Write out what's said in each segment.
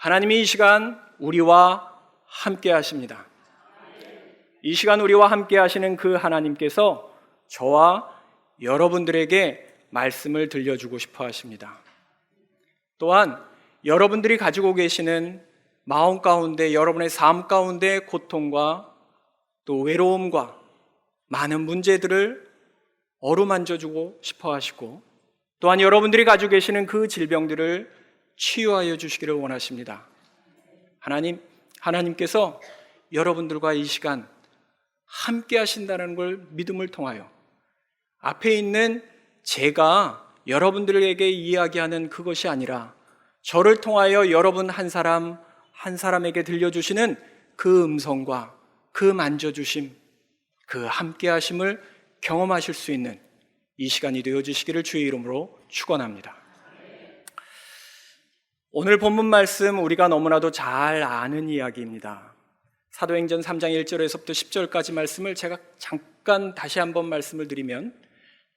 하나님이 이 시간 우리와 함께 하십니다. 이 시간 우리와 함께 하시는 그 하나님께서 저와 여러분들에게 말씀을 들려주고 싶어 하십니다. 또한 여러분들이 가지고 계시는 마음 가운데, 여러분의 삶 가운데 고통과 또 외로움과 많은 문제들을 어루만져주고 싶어 하시고, 또한 여러분들이 가지고 계시는 그 질병들을 치유하여 주시기를 원하십니다. 하나님께서 여러분들과 이 시간 함께 하신다는 걸 믿음을 통하여 앞에 있는 제가 여러분들에게 이야기하는 그것이 아니라 저를 통하여 여러분 한 사람 한 사람에게 들려주시는 그 음성과 그 만져주심, 그 함께 하심을 경험하실 수 있는 이 시간이 되어주시기를 주의 이름으로 축원합니다. 오늘 본문 말씀 우리가 너무나도 잘 아는 이야기입니다. 사도행전 3장 1절에서부터 10절까지 말씀을 제가 잠깐 다시 한번 말씀을 드리면,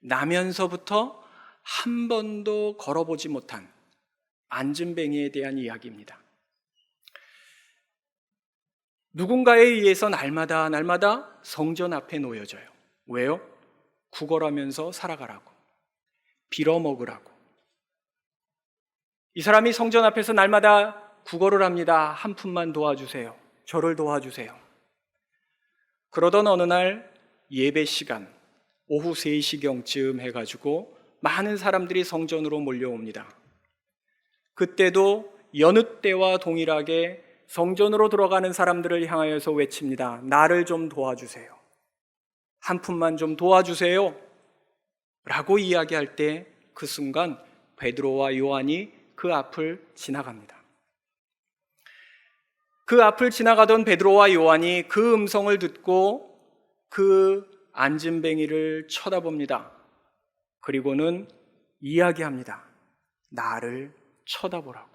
나면서부터 한 번도 걸어보지 못한 안진뱅이에 대한 이야기입니다. 누군가에 의해서 날마다 성전 앞에 놓여져요. 왜요? 구걸하면서 살아가라고, 빌어먹으라고. 이 사람이 성전 앞에서 날마다 구걸을 합니다. 한 푼만 도와주세요. 저를 도와주세요. 그러던 어느 날 예배 시간, 오후 3시경쯤 해가지고 많은 사람들이 성전으로 몰려옵니다. 그때도 여느 때와 동일하게 성전으로 들어가는 사람들을 향하여서 외칩니다. 나를 좀 도와주세요. 한 푼만 좀 도와주세요. 라고 이야기할 때 그 순간 베드로와 요한이 그 앞을 지나갑니다. 그 앞을 지나가던 베드로와 요한이 그 음성을 듣고 그 안진뱅이를 쳐다봅니다. 그리고는 이야기합니다. 나를 쳐다보라고.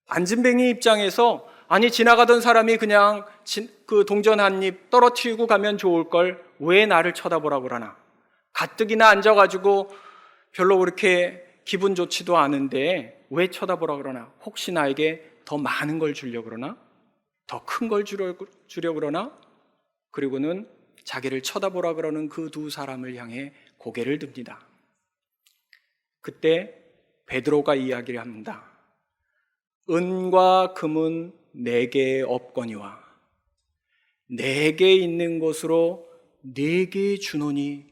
안진뱅이 입장에서, 아니 지나가던 사람이 그냥 그 동전 한 입 떨어뜨리고 가면 좋을 걸 왜 나를 쳐다보라고 그러나, 가뜩이나 앉아가지고 별로 그렇게 기분 좋지도 않은데 왜 쳐다보라고 그러나, 혹시 나에게 더 많은 걸 주려고 그러나, 더 큰 걸 주려고 그러나, 그리고는 자기를 쳐다보라 그러는 그 두 사람을 향해 고개를 듭니다. 그때 베드로가 이야기를 합니다. 은과 금은 내게 없거니와 내게 있는 것으로 내게 주노니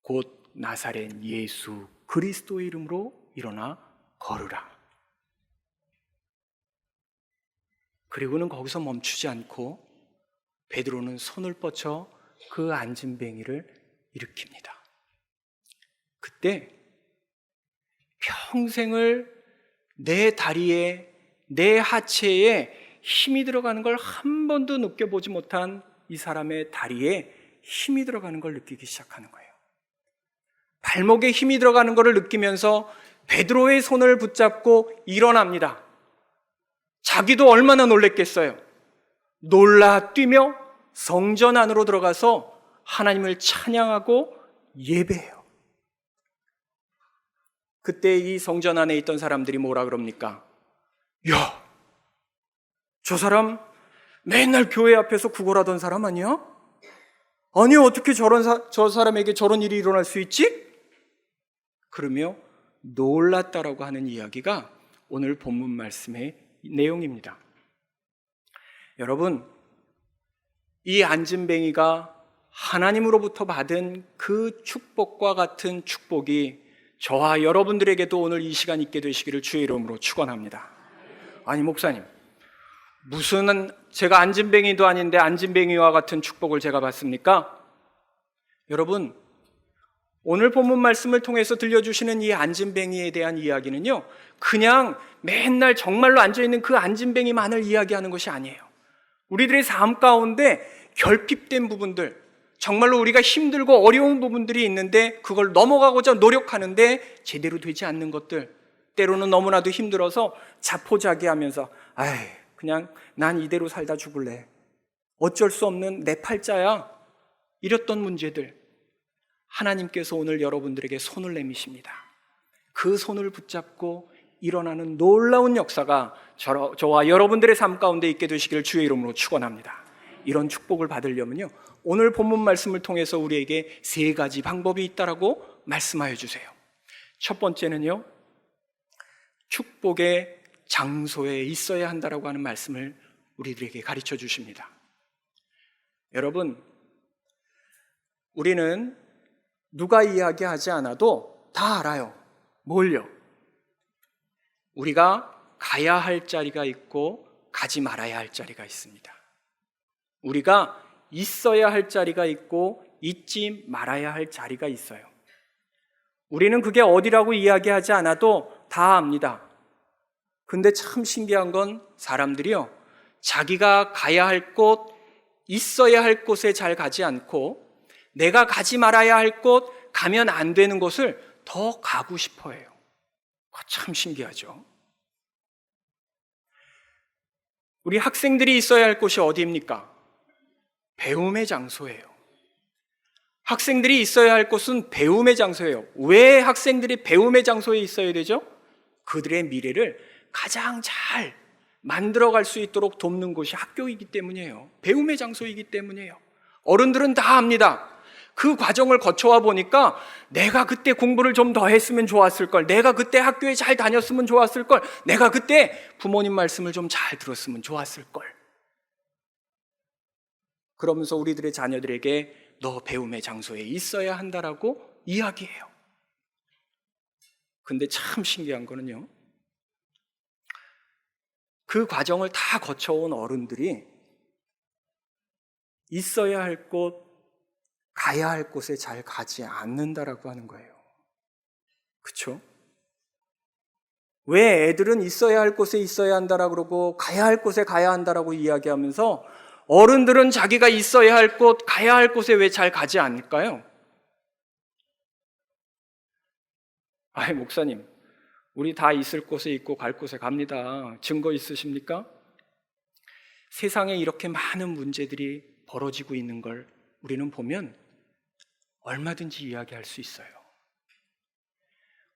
곧 나사렛 예수 그리스도의 이름으로 일어나 걸으라. 그리고는 거기서 멈추지 않고 베드로는 손을 뻗쳐 그 안진뱅이를 일으킵니다. 그때 평생을 내 다리에, 내 하체에 힘이 들어가는 걸 한 번도 느껴보지 못한 이 사람의 다리에 힘이 들어가는 걸 느끼기 시작하는 거예요. 발목에 힘이 들어가는 것을 느끼면서 베드로의 손을 붙잡고 일어납니다. 자기도 얼마나 놀랬겠어요. 놀라 뛰며 성전 안으로 들어가서 하나님을 찬양하고 예배해요. 그때 이 성전 안에 있던 사람들이 뭐라 그럽니까? 야, 저 사람 맨날 교회 앞에서 구걸하던 사람 아니야? 아니 어떻게 저 사람에게 저런 일이 일어날 수 있지? 그러며 놀랐다라고 하는 이야기가 오늘 본문 말씀의 내용입니다. 여러분, 이 안진뱅이가 하나님으로부터 받은 그 축복과 같은 축복이 저와 여러분들에게도 오늘 이 시간 있게 되시기를 주의 이름으로 축원합니다. 아니 목사님, 무슨 제가 안진뱅이도 아닌데 안진뱅이와 같은 축복을 제가 받습니까? 여러분, 오늘 본문 말씀을 통해서 들려주시는 이 안진뱅이에 대한 이야기는요, 그냥 맨날 정말로 앉아있는 그 안진뱅이만을 이야기하는 것이 아니에요. 우리들의 삶 가운데 결핍된 부분들, 정말로 우리가 힘들고 어려운 부분들이 있는데 그걸 넘어가고자 노력하는데 제대로 되지 않는 것들, 때로는 너무나도 힘들어서 자포자기하면서 그냥 난 이대로 살다 죽을래, 어쩔 수 없는 내 팔자야, 이랬던 문제들, 하나님께서 오늘 여러분들에게 손을 내미십니다. 그 손을 붙잡고 일어나는 놀라운 역사가 저와 여러분들의 삶 가운데 있게 되시기를 주의 이름으로 축원합니다. 이런 축복을 받으려면요, 오늘 본문 말씀을 통해서 우리에게 3가지 방법이 있다라고 말씀하여 주세요. 첫 번째는요, 축복의 장소에 있어야 한다라고 하는 말씀을 우리들에게 가르쳐 주십니다. 여러분, 우리는 누가 이야기하지 않아도 다 알아요. 뭘요? 우리가 가야 할 자리가 있고 가지 말아야 할 자리가 있습니다. 우리가 있어야 할 자리가 있고 잊지 말아야 할 자리가 있어요. 우리는 그게 어디라고 이야기하지 않아도 다 압니다. 근데 참 신기한 건 사람들이요, 자기가 가야 할 곳, 있어야 할 곳에 잘 가지 않고 내가 가지 말아야 할 곳, 가면 안 되는 곳을 더 가고 싶어 해요. 참 신기하죠. 우리 학생들이 있어야 할 곳이 어디입니까? 배움의 장소예요. 학생들이 있어야 할 곳은 배움의 장소예요. 왜 학생들이 배움의 장소에 있어야 되죠? 그들의 미래를 가장 잘 만들어갈 수 있도록 돕는 곳이 학교이기 때문이에요. 배움의 장소이기 때문이에요. 어른들은 다 압니다. 그 과정을 거쳐와 보니까 내가 그때 공부를 좀 더 했으면 좋았을 걸, 내가 그때 학교에 잘 다녔으면 좋았을 걸, 내가 그때 부모님 말씀을 좀 잘 들었으면 좋았을 걸. 그러면서 우리들의 자녀들에게 너 배움의 장소에 있어야 한다라고 이야기해요. 근데 참 신기한 거는요, 그 과정을 다 거쳐온 어른들이 있어야 할 곳, 가야 할 곳에 잘 가지 않는다라고 하는 거예요. 그렇죠? 왜 애들은 있어야 할 곳에 있어야 한다라고 그러고 가야 할 곳에 가야 한다라고 이야기하면서 어른들은 자기가 있어야 할 곳, 가야 할 곳에 왜 잘 가지 않을까요? 아이, 목사님, 우리 다 있을 곳에 있고 갈 곳에 갑니다. 증거 있으십니까? 세상에 이렇게 많은 문제들이 벌어지고 있는 걸 우리는 보면 얼마든지 이야기할 수 있어요.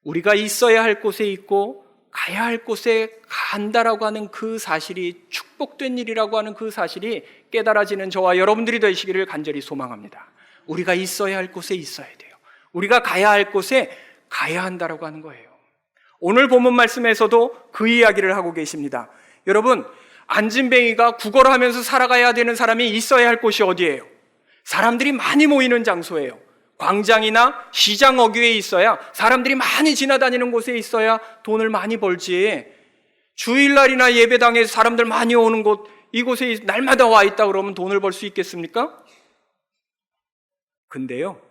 우리가 있어야 할 곳에 있고 가야 할 곳에 간다라고 하는 그 사실이, 축복된 일이라고 하는 그 사실이 깨달아지는 저와 여러분들이 되시기를 간절히 소망합니다. 우리가 있어야 할 곳에 있어야 돼요. 우리가 가야 할 곳에 가야 한다라고 하는 거예요. 오늘 본문 말씀에서도 그 이야기를 하고 계십니다. 여러분, 안진뱅이가 구걸을 하면서 살아가야 되는 사람이 있어야 할 곳이 어디예요? 사람들이 많이 모이는 장소예요. 광장이나 시장 어귀에 있어야, 사람들이 많이 지나다니는 곳에 있어야 돈을 많이 벌지, 주일날이나 예배당에 사람들 많이 오는 곳, 이곳에 날마다 와 있다 그러면 돈을 벌 수 있겠습니까? 근데요,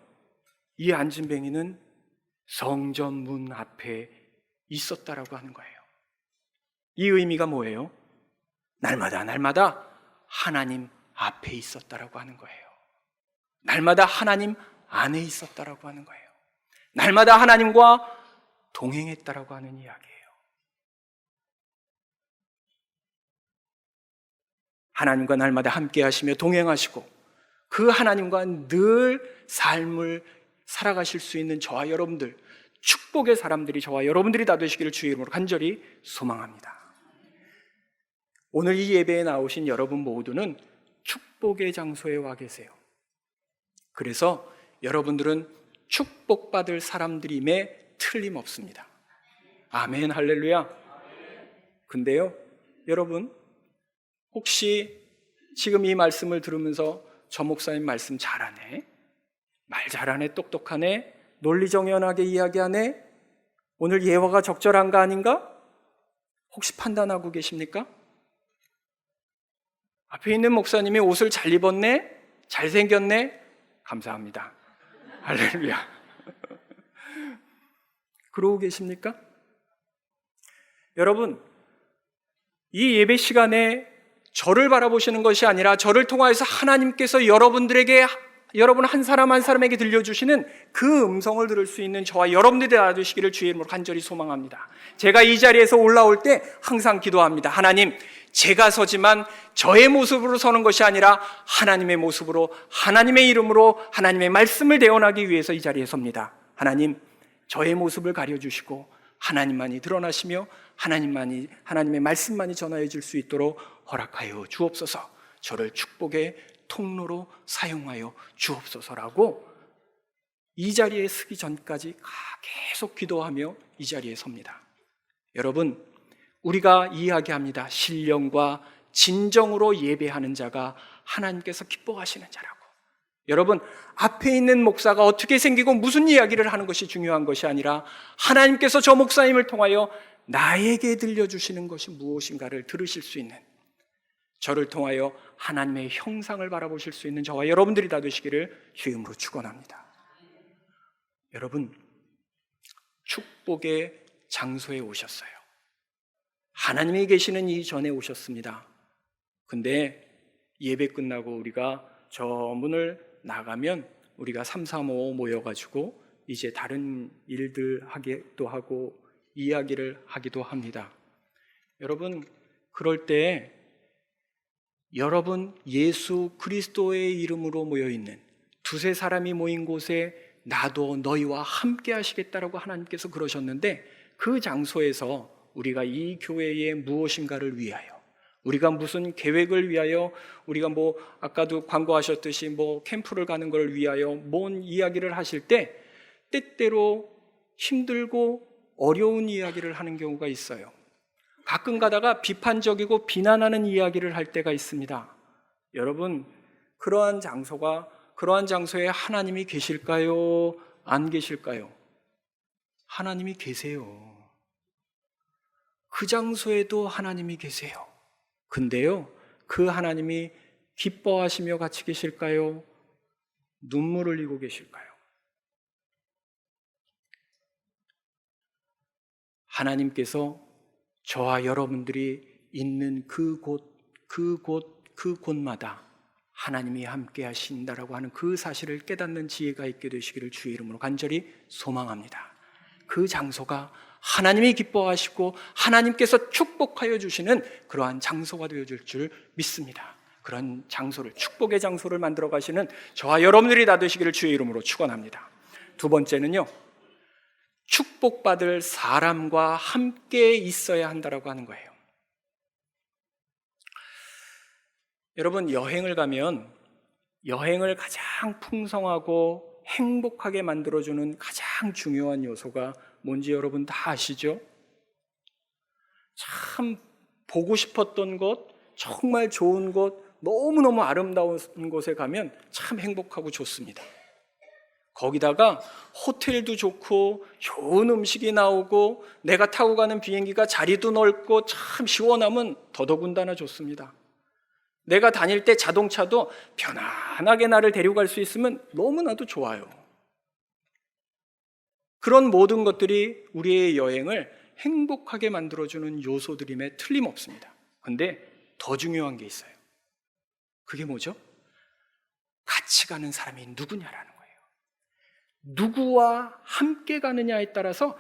이 안진뱅이는 성전 문 앞에 있었다라고 하는 거예요. 이 의미가 뭐예요? 날마다 하나님 앞에 있었다라고 하는 거예요. 날마다 하나님 안에 있었다라고 하는 거예요. 날마다 하나님과 동행했다라고 하는 이야기예요. 하나님과 날마다 함께 하시며 동행하시고 그 하나님과 늘 삶을 살아가실 수 있는 저와 여러분들, 축복의 사람들이 저와 여러분들이 다 되시기를 주의 이름으로 간절히 소망합니다. 오늘 이 예배에 나오신 여러분 모두는 축복의 장소에 와 계세요. 그래서 여러분들은 축복받을 사람들임에 틀림없습니다. 아멘, 할렐루야. 근데요, 여러분, 혹시 지금 이 말씀을 들으면서 저 목사님 말씀 잘하네, 말 잘하네, 똑똑하네, 논리정연하게 이야기하네, 오늘 예화가 적절한가 아닌가? 혹시 판단하고 계십니까? 앞에 있는 목사님이 옷을 잘 입었네, 잘생겼네, 감사합니다. 할렐루야. 그러고 계십니까? 여러분, 이 예배 시간에 저를 바라보시는 것이 아니라 저를 통하여서 하나님께서 여러분들에게, 여러분 한 사람 한 사람에게 들려주시는 그 음성을 들을 수 있는 저와 여러분들이 되시기를 주의 이름으로 간절히 소망합니다. 제가 이 자리에서 올라올 때 항상 기도합니다. 하나님, 제가 서지만 저의 모습으로 서는 것이 아니라 하나님의 모습으로, 하나님의 이름으로 하나님의 말씀을 대언하기 위해서 이 자리에 섭니다. 하나님, 저의 모습을 가려주시고 하나님만이 드러나시며 하나님의 말씀만이 전하여질 수 있도록 허락하여 주옵소서. 저를 축복의 통로로 사용하여 주옵소서라고 이 자리에 서기 전까지 계속 기도하며 이 자리에 섭니다. 여러분, 우리가 이야기합니다. 신령과 진정으로 예배하는 자가 하나님께서 기뻐하시는 자라고. 여러분, 앞에 있는 목사가 어떻게 생기고 무슨 이야기를 하는 것이 중요한 것이 아니라 하나님께서 저 목사님을 통하여 나에게 들려주시는 것이 무엇인가를 들으실 수 있는, 저를 통하여 하나님의 형상을 바라보실 수 있는 저와 여러분들이 다 되시기를 주의 이름으로 축원합니다. 여러분, 축복의 장소에 오셨어요. 하나님이 계시는 이 전에 오셨습니다. 근데 예배 끝나고 우리가 저 문을 나가면 우리가 335 모여가지고 이제 다른 일들 하기도 하고 이야기를 하기도 합니다. 여러분, 그럴 때 여러분 예수 그리스도의 이름으로 모여있는 두세 사람이 모인 곳에 나도 너희와 함께 하시겠다라고 하나님께서 그러셨는데, 그 장소에서 우리가 이 교회의 무엇인가를 위하여, 우리가 무슨 계획을 위하여, 우리가 아까도 광고하셨듯이 캠프를 가는 걸 위하여 뭔 이야기를 하실 때 때때로 힘들고 어려운 이야기를 하는 경우가 있어요. 가끔 가다가 비판적이고 비난하는 이야기를 할 때가 있습니다. 여러분, 그러한 장소에 하나님이 계실까요? 안 계실까요? 하나님이 계세요. 그 장소에도 하나님이 계세요. 근데요, 그 하나님이 기뻐하시며 같이 계실까요? 눈물을 흘리고 계실까요? 하나님께서 저와 여러분들이 있는 그곳마다 하나님이 함께 하신다라고 하는 그 사실을 깨닫는 지혜가 있게 되시기를 주의 이름으로 간절히 소망합니다. 그 장소가 하나님이 기뻐하시고 하나님께서 축복하여 주시는 그러한 장소가 되어줄 줄 믿습니다. 그런 장소를, 축복의 장소를 만들어 가시는 저와 여러분들이 다 되시기를 주의 이름으로 축원합니다. 두 번째는요, 축복받을 사람과 함께 있어야 한다라고 하는 거예요. 여러분, 여행을 가면 여행을 가장 풍성하고 행복하게 만들어주는 가장 중요한 요소가 뭔지 여러분 다 아시죠? 참 보고 싶었던 곳, 정말 좋은 곳, 너무너무 아름다운 곳에 가면 참 행복하고 좋습니다. 거기다가 호텔도 좋고 좋은 음식이 나오고 내가 타고 가는 비행기가 자리도 넓고 참 시원하면 더더군다나 좋습니다. 내가 다닐 때 자동차도 편안하게 나를 데려갈 수 있으면 너무나도 좋아요. 그런 모든 것들이 우리의 여행을 행복하게 만들어주는 요소들임에 틀림없습니다. 그런데 더 중요한 게 있어요. 그게 뭐죠? 같이 가는 사람이 누구냐라는 거예요. 누구와 함께 가느냐에 따라서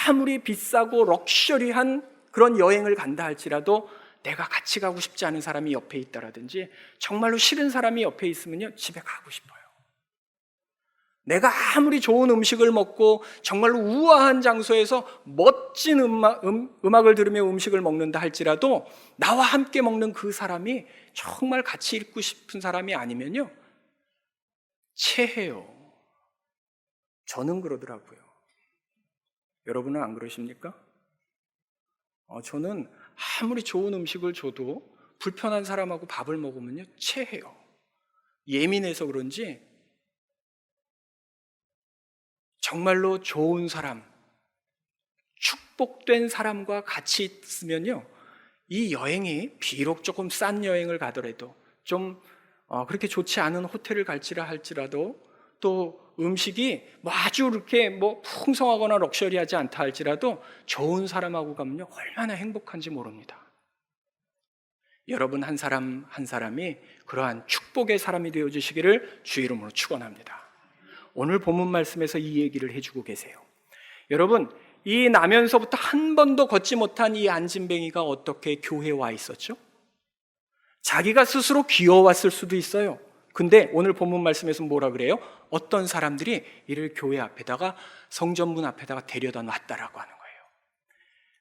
아무리 비싸고 럭셔리한 그런 여행을 간다 할지라도 내가 같이 가고 싶지 않은 사람이 옆에 있다라든지 정말로 싫은 사람이 옆에 있으면요, 집에 가고 싶어요. 내가 아무리 좋은 음식을 먹고 정말로 우아한 장소에서 멋진 음악을 들으며 음식을 먹는다 할지라도 나와 함께 먹는 그 사람이 정말 같이 있고 싶은 사람이 아니면요, 체해요. 저는 그러더라고요. 여러분은 안 그러십니까? 저는 아무리 좋은 음식을 줘도 불편한 사람하고 밥을 먹으면요, 체해요. 예민해서 그런지 정말로 좋은 사람, 축복된 사람과 같이 있으면요, 이 여행이 비록 조금 싼 여행을 가더라도 좀 그렇게 좋지 않은 호텔을 갈지라 할지라도 또 음식이 아주 이렇게 풍성하거나 럭셔리하지 않다 할지라도 좋은 사람하고 가면요, 얼마나 행복한지 모릅니다. 여러분 한 사람 한 사람이 그러한 축복의 사람이 되어주시기를 주의 이름으로 축원합니다. 오늘 본문 말씀에서 이 얘기를 해주고 계세요. 여러분, 이 나면서부터 한 번도 걷지 못한 이 안진뱅이가 어떻게 교회에 와 있었죠? 자기가 스스로 기어왔을 수도 있어요. 근데 오늘 본문 말씀에서 뭐라 그래요? 어떤 사람들이 이를 교회 앞에다가, 성전문 앞에다가 데려다 놨다라고 하는 거예요.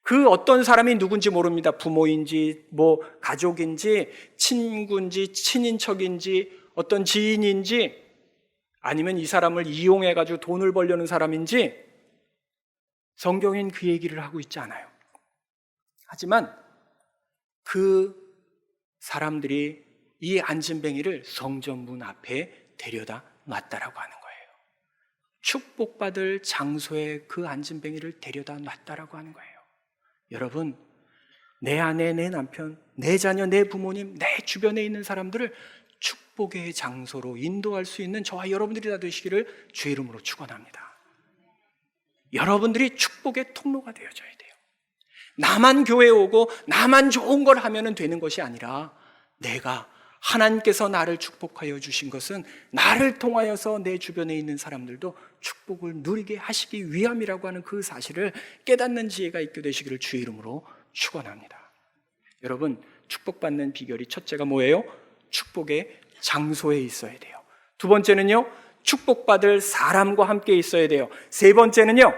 그 어떤 사람이 누군지 모릅니다. 부모인지 가족인지 친구인지 친인척인지 어떤 지인인지 아니면 이 사람을 이용해가지고 돈을 벌려는 사람인지 성경엔 그 얘기를 하고 있지 않아요. 하지만 그 사람들이 이 안진뱅이를 성전문 앞에 데려다 놨다라고 하는 거예요. 축복받을 장소에 그 안진뱅이를 데려다 놨다라고 하는 거예요. 여러분, 내 아내, 내 남편, 내 자녀, 내 부모님, 내 주변에 있는 사람들을 축복의 장소로 인도할 수 있는 저와 여러분들이 다 되시기를 주의 이름으로 축원합니다. 여러분들이 축복의 통로가 되어줘야 돼요. 나만 교회에 오고 나만 좋은 걸 하면 되는 것이 아니라 내가 하나님께서 나를 축복하여 주신 것은 나를 통하여서 내 주변에 있는 사람들도 축복을 누리게 하시기 위함이라고 하는 그 사실을 깨닫는 지혜가 있게 되시기를 주의 이름으로 축원합니다. 여러분, 축복받는 비결이 첫째가 뭐예요? 축복의 장소에 있어야 돼요. 두 번째는요, 축복받을 사람과 함께 있어야 돼요. 세 번째는요,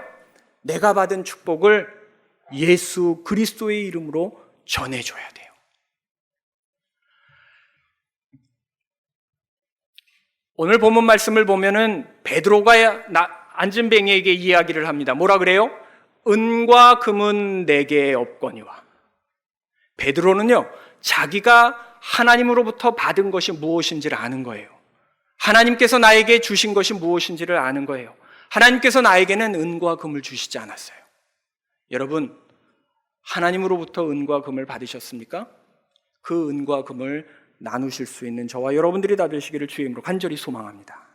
내가 받은 축복을 예수 그리스도의 이름으로 전해줘야 돼요. 오늘 본문 말씀을 보면은 베드로가 안진뱅이에게 이야기를 합니다. 뭐라 그래요? 은과 금은 내게 없거니와. 베드로는요, 자기가 하나님으로부터 받은 것이 무엇인지를 아는 거예요. 하나님께서 나에게 주신 것이 무엇인지를 아는 거예요. 하나님께서 나에게는 은과 금을 주시지 않았어요. 여러분, 하나님으로부터 은과 금을 받으셨습니까? 그 은과 금을 나누실 수 있는 저와 여러분들이 다 되시기를 주의 이름으로 간절히 소망합니다.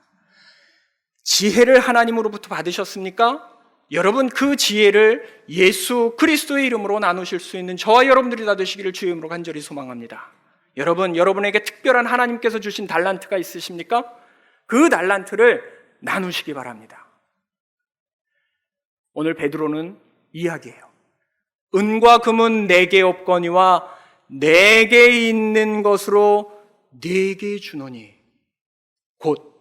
지혜를 하나님으로부터 받으셨습니까? 여러분, 그 지혜를 예수 그리스도의 이름으로 나누실 수 있는 저와 여러분들이 다 되시기를 주의 이름으로 간절히 소망합니다. 여러분, 여러분에게 특별한 하나님께서 주신 달란트가 있으십니까? 그 달란트를 나누시기 바랍니다. 오늘 베드로는 이야기해요. 은과 금은 내게 없거니와 내게 있는 것으로 네게 주노니 곧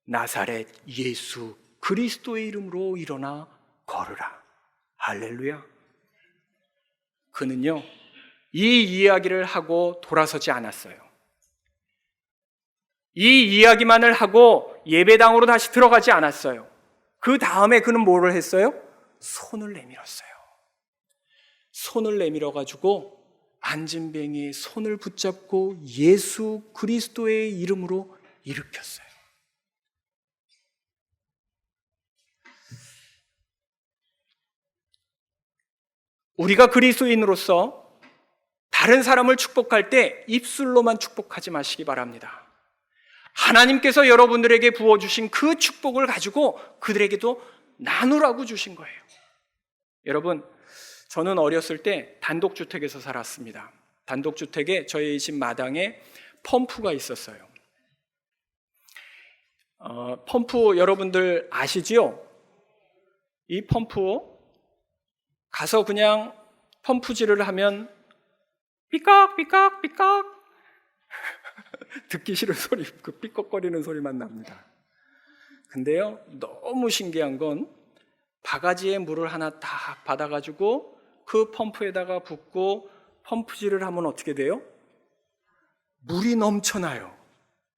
나사렛 예수 그리스도의 이름으로 일어나 걸으라. 할렐루야. 그는요, 이 이야기를 하고 돌아서지 않았어요. 이 이야기만을 하고 예배당으로 다시 들어가지 않았어요. 그 다음에 그는 뭐를 했어요? 손을 내밀었어요. 손을 내밀어가지고 안진뱅이의 손을 붙잡고 예수 그리스도의 이름으로 일으켰어요. 우리가 그리스도인으로서 다른 사람을 축복할 때 입술로만 축복하지 마시기 바랍니다. 하나님께서 여러분들에게 부어주신 그 축복을 가지고 그들에게도 나누라고 주신 거예요. 여러분, 저는 어렸을 때 단독주택에서 살았습니다. 단독주택에 저희 집 마당에 펌프가 있었어요. 펌프 여러분들 아시지요? 이 펌프 가서 그냥 펌프질을 하면 삐걱 삐걱 삐걱 듣기 싫은 소리, 그 삐걱거리는 소리만 납니다. 근데요, 너무 신기한 건 바가지에 물을 하나 딱 받아가지고 그 펌프에다가 붓고 펌프질을 하면 어떻게 돼요? 물이 넘쳐나요.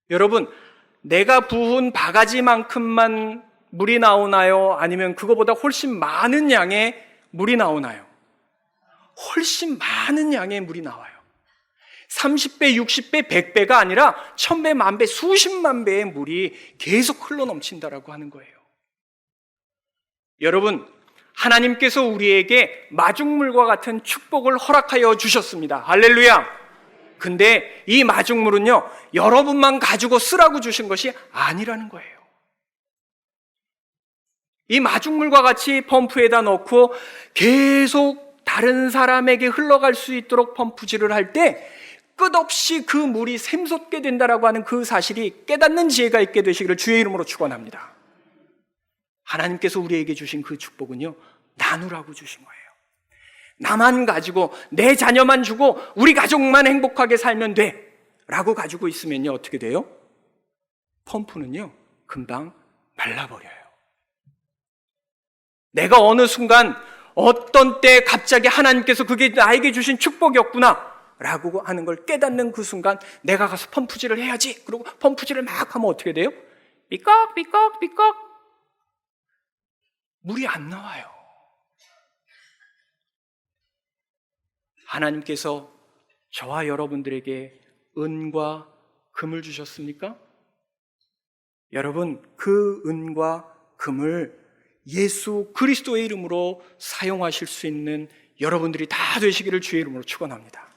여러분, 내가 부은 바가지만큼만 물이 나오나요? 아니면 그거보다 훨씬 많은 양의 물이 나오나요? 훨씬 많은 양의 물이 나와요. 30배, 60배, 100배가 아니라 1000배, 만배, 수십만 배의 물이 계속 흘러넘친다라고 하는 거예요. 여러분, 하나님께서 우리에게 마중물과 같은 축복을 허락하여 주셨습니다. 할렐루야. 근데 이 마중물은요, 여러분만 가지고 쓰라고 주신 것이 아니라는 거예요. 이 마중물과 같이 펌프에다 넣고 계속 다른 사람에게 흘러갈 수 있도록 펌프질을 할 때 끝없이 그 물이 샘솟게 된다라고 하는 그 사실이 깨닫는 지혜가 있게 되시기를 주의 이름으로 축원합니다. 하나님께서 우리에게 주신 그 축복은요, 나누라고 주신 거예요. 나만 가지고 내 자녀만 주고 우리 가족만 행복하게 살면 돼 라고 가지고 있으면요, 어떻게 돼요? 펌프는요, 금방 말라버려요. 내가 어느 순간 어떤 때 갑자기 하나님께서 그게 나에게 주신 축복이었구나 라고 하는 걸 깨닫는 그 순간 내가 가서 펌프질을 해야지. 그리고 펌프질을 막 하면 어떻게 돼요? 삐걱 삐걱 삐걱 물이 안 나와요. 하나님께서 저와 여러분들에게 은과 금을 주셨습니까? 여러분, 그 은과 금을 예수 그리스도의 이름으로 사용하실 수 있는 여러분들이 다 되시기를 주의 이름으로 축원합니다.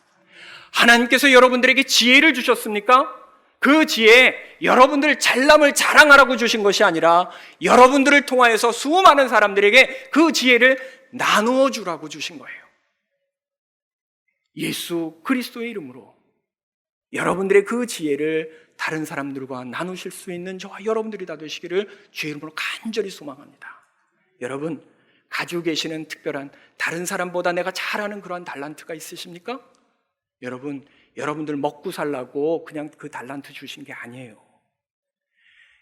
하나님께서 여러분들에게 지혜를 주셨습니까? 그 지혜, 여러분들 잘남을 자랑하라고 주신 것이 아니라 여러분들을 통하여서 수많은 사람들에게 그 지혜를 나누어 주라고 주신 거예요. 예수 그리스도의 이름으로 여러분들의 그 지혜를 다른 사람들과 나누실 수 있는 저와 여러분들이 다 되시기를 주의 이름으로 간절히 소망합니다. 여러분, 가지고 계시는 특별한 다른 사람보다 내가 잘하는 그러한 달란트가 있으십니까? 여러분, 여러분들 먹고 살라고 그냥 그 달란트 주신 게 아니에요.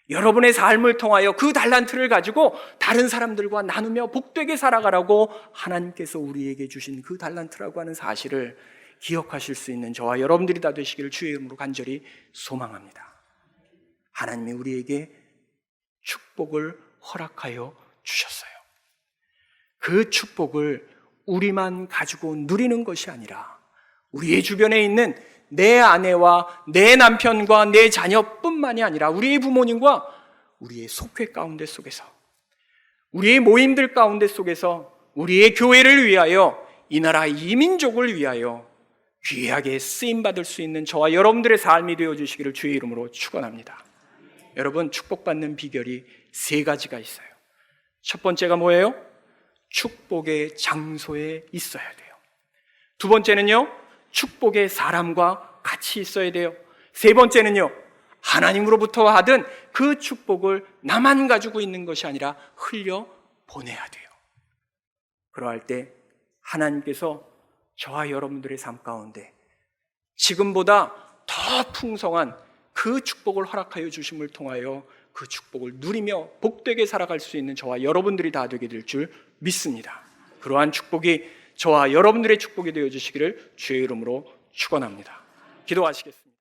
여러분의 삶을 통하여 그 달란트를 가지고 다른 사람들과 나누며 복되게 살아가라고 하나님께서 우리에게 주신 그 달란트라고 하는 사실을 기억하실 수 있는 저와 여러분들이 다 되시기를 주의 이름으로 간절히 소망합니다. 하나님이 우리에게 축복을 허락하여 주셨어요. 그 축복을 우리만 가지고 누리는 것이 아니라 우리의 주변에 있는 내 아내와 내 남편과 내 자녀뿐만이 아니라 우리의 부모님과 우리의 속회 가운데 속에서 우리의 모임들 가운데 속에서 우리의 교회를 위하여 이 나라 이 민족을 위하여 귀하게 쓰임받을 수 있는 저와 여러분들의 삶이 되어주시기를 주의 이름으로 축원합니다. 여러분, 축복받는 비결이 3가지가 있어요. 첫 번째가 뭐예요? 축복의 장소에 있어야 돼요. 두 번째는요, 축복의 사람과 같이 있어야 돼요. 세 번째는요, 하나님으로부터 받은 그 축복을 나만 가지고 있는 것이 아니라 흘려 보내야 돼요. 그러할 때 하나님께서 저와 여러분들의 삶 가운데 지금보다 더 풍성한 그 축복을 허락하여 주심을 통하여 그 축복을 누리며 복되게 살아갈 수 있는 저와 여러분들이 다 되게 될 줄 믿습니다. 그러한 축복이 저와 여러분들의 축복이 되어 주시기를 주의 이름으로 축원합니다. 기도하시겠습니다.